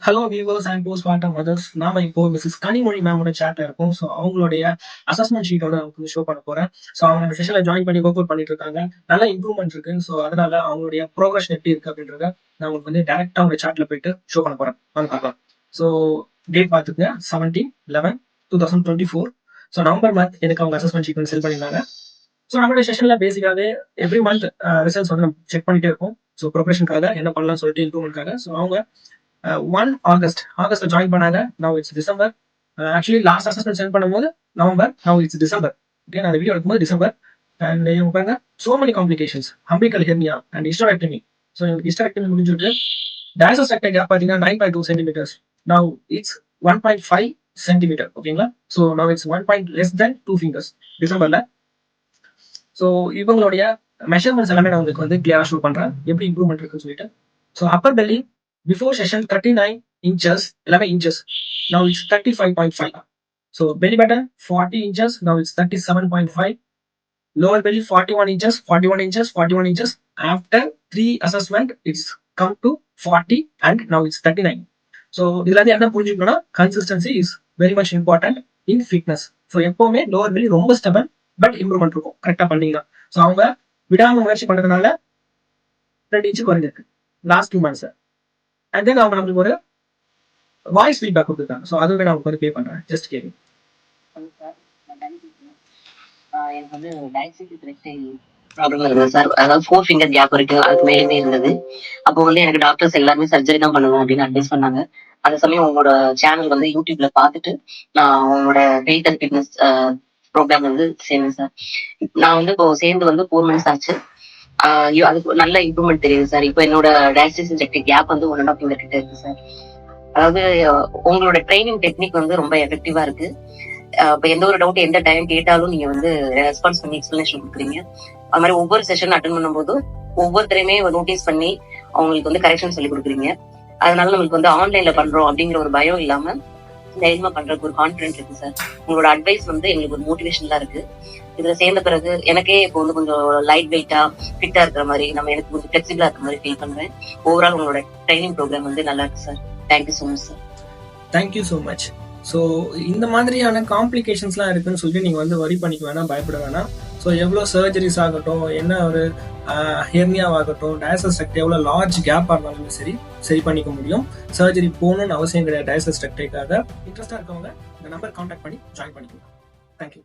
Hello viewers and post mortem mothers. நாம இப்போ Mrs Kanimozhi மேமோட சேட்ல இருக்கும். ஸோ அவங்களுடைய அசஸ்மெண்ட் ஷீட்டோட வந்து ஷோ பண்ண போறேன். ஸோ அவங்க செஷன்ல ஜாயின் பண்ணி ஒர்க் அவுட் பண்ணிட்டு இருக்காங்க. நல்ல இம்ப்ரூவ்மெண்ட் இருக்கு. ஸோ அதனால அவங்களுடைய ப்ரோக்ரஷன் எப்படி இருக்கு அப்படின்றத நான் உங்களுக்கு வந்து டேரக்டா அவங்க சேட்ல போயிட்டு ஷோ பண்ண போறேன். வாங்க பார்க்கலாம். ஸோ டேட் பார்த்துக்கங்க 17/11/2024. ஸோ நவம்பர் மந்த் எனக்கு அவங்க அசஸ்மெண்ட் ஷீட் வந்து செல் பண்ணியிருந்தாங்க. ஸோ நம்மளுடைய செஷன்ல பேசிக்காவே எவ்ரி மந்த் ரிசல்ட்ஸ் வந்து நம்ம செக் பண்ணிட்டே இருக்கோம். ஸோ ப்ரொஃபஷனுக்காக என்ன பண்ணலாம்னு சொல்லிட்டு இம்ப்ரூவ்மெண்ட்காக. ஸோ அவங்க 1 ஆகஸ்ட்ல ஜாயின் பண்ணாங்க. Now it's December. Actually last assessment sent பண்ணும்போது November, now it's December. Okay, நான் வீடியோ எடுக்கும்போது டிசம்பர். அண்ட் இவங்க பாருங்க, so many complications, umbilical hernia and hysterectomy. So hysterectomy முடிஞ்சிருக்கு. டைசஸ் ரெக்டை கேப் பார்த்தீங்கன்னா 9.2 சென்டிமீட்டர்ஸ். Now it's 1.5 centimetre. ஓகேங்களா? So now it's 1 less than 2 fingers டிசம்பர்ல. So இவங்களுடைய measurements எல்லாமே நான் உங்களுக்கு வந்து கிளியரா ஷோ பண்றேன், எப்படி இம்ப்ரூவ்மெண்ட் இருக்குன்னு சொல்லிட்டு. So Appar belly before session 39 inches, 11 inches. Now it's 35.5. So belly button 40 inches. Now it's 37.5. Lower belly 41 inches, 41 inches, 41 inches. After 3 assessment, it's come to 40 and now it's 39. So இதுல இருந்து என்ன புரிஞ்சுக்கணும்னா, consistency is very much important in fitness. So எப்பவுமே lower belly ரொம்ப stubborn but improvement இருக்கும் கரெக்டா பண்ணீங்கன்னா. So அவங்க விடாம முயற்சி பண்றதுனால 2 இன்ச்சு குறைஞ்சிருக்கு லாஸ்ட் 2 months. அண்ட் தென் அவங்க நம்மளுக்கு ஒரு வாய்ஸ் ஃபீட்பேக் கொடுத்துருக்காங்க. ஸோ அதுவே நான் உங்களுக்கு வந்து பே பண்றேன். ஜஸ்ட் கேட்கு. எனக்கு வந்து டைசிட்டிக் ரெக்டை ப்ராப்ளம் இருந்தது சார். அதாவது 4 ஃபிங்கர் கேப் இருக்கு, அதுக்கு மேலேயுமே இருந்தது. அப்போ வந்து எனக்கு டாக்டர்ஸ் எல்லாருமே சர்ஜரி தான் பண்ணணும் அப்படின்னு அட்வைஸ் பண்ணாங்க. அந்த சமயம் உங்களோட சேனல் வந்து யூடியூப்ல பார்த்துட்டு நான் உங்களோட ஹெல்த் அண்ட் ஃபிட்னஸ் ப்ரோக்ராம் வந்து சேர்ந்தேன் சார். நான் வந்து இப்போ சேர்ந்து வந்து 4 months ஆச்சு. அதுக்கு நல்ல இம்ப்ரூவ்மெண்ட் தெரியுது சார். இப்போ என்னோட டைசிட்டிக் ரெக்டை கேப் வந்து 1.5 ஃபிங்கர் கிட்ட இருக்கு சார். அதாவது உங்களோட ட்ரைனிங் டெக்னிக் வந்து ரொம்ப எஃபெக்டிவா இருக்கு. இப்ப எந்த ஒரு டவுட் எந்த டைம் கேட்டாலும் நீங்க வந்து ரெஸ்பான்ஸ் பண்ணி எக்ஸ்பிளனேஷன் கொடுக்குறீங்க. அது மாதிரி ஒவ்வொரு செஷன் அட்டன் பண்ணும்போதும் ஒவ்வொருத்தரையுமே நோட்டீஸ் பண்ணி அவங்களுக்கு வந்து கரெக்ஷன் சொல்லி கொடுக்குறீங்க. அதனால நம்மளுக்கு வந்து ஆன்லைன்ல பண்றோம் அப்படிங்கிற ஒரு பயம் இல்லாம தைரியமா பண்றதுக்கு ஒரு கான்பிடன்ஸ் இருக்கு சார். உங்களோட அட்வைஸ் வந்து எங்களுக்கு ஒரு மோட்டிவேஷனலா இருக்கு. இதுல சேர்ந்த பிறகு எனக்கே இப்போ வந்து கொஞ்சம் லைட் வெயிட்டா ஃபிட்டா இருக்கிற மாதிரி, நம்ம எனக்கு கொஞ்சம் ஃபிளெக்சிபிளா இருக்கிற மாதிரி ஃபீல் பண்றேன். ஓவரால் உங்களோட ட்ரைனிங் ப்ரோக்ராம் வந்து நல்லா இருக்கு sir. Thank you so much sir. Thank you so much. So இந்த மாதிரியான காம்ப்ளிகேஷன்ஸ்லாம் இருக்குன்னு சொல்லிட்டு நீங்கள் வந்து வரி பண்ணிக்க வேணாம், பயப்பட வேணாம். ஸோ எவ்வளோ சர்ஜரிஸ் ஆகட்டும், என்ன ஒரு ஹெர்னியாவாகட்டும், டயசஸ் ரெக்டை எவ்வளோ லார்ஜ் கேப்பாக இருந்தாலுமே சரி பண்ணிக்க முடியும். சர்ஜரி போகணும்னு அவசியம் கிடையாது. டயசஸ் ரெக்டைக்காக இன்ட்ரெஸ்டாக இருக்கவங்க இந்த நம்பர் கான்டாக்ட் பண்ணி ஜாயின் பண்ணிக்கலாம். தேங்க்யூ.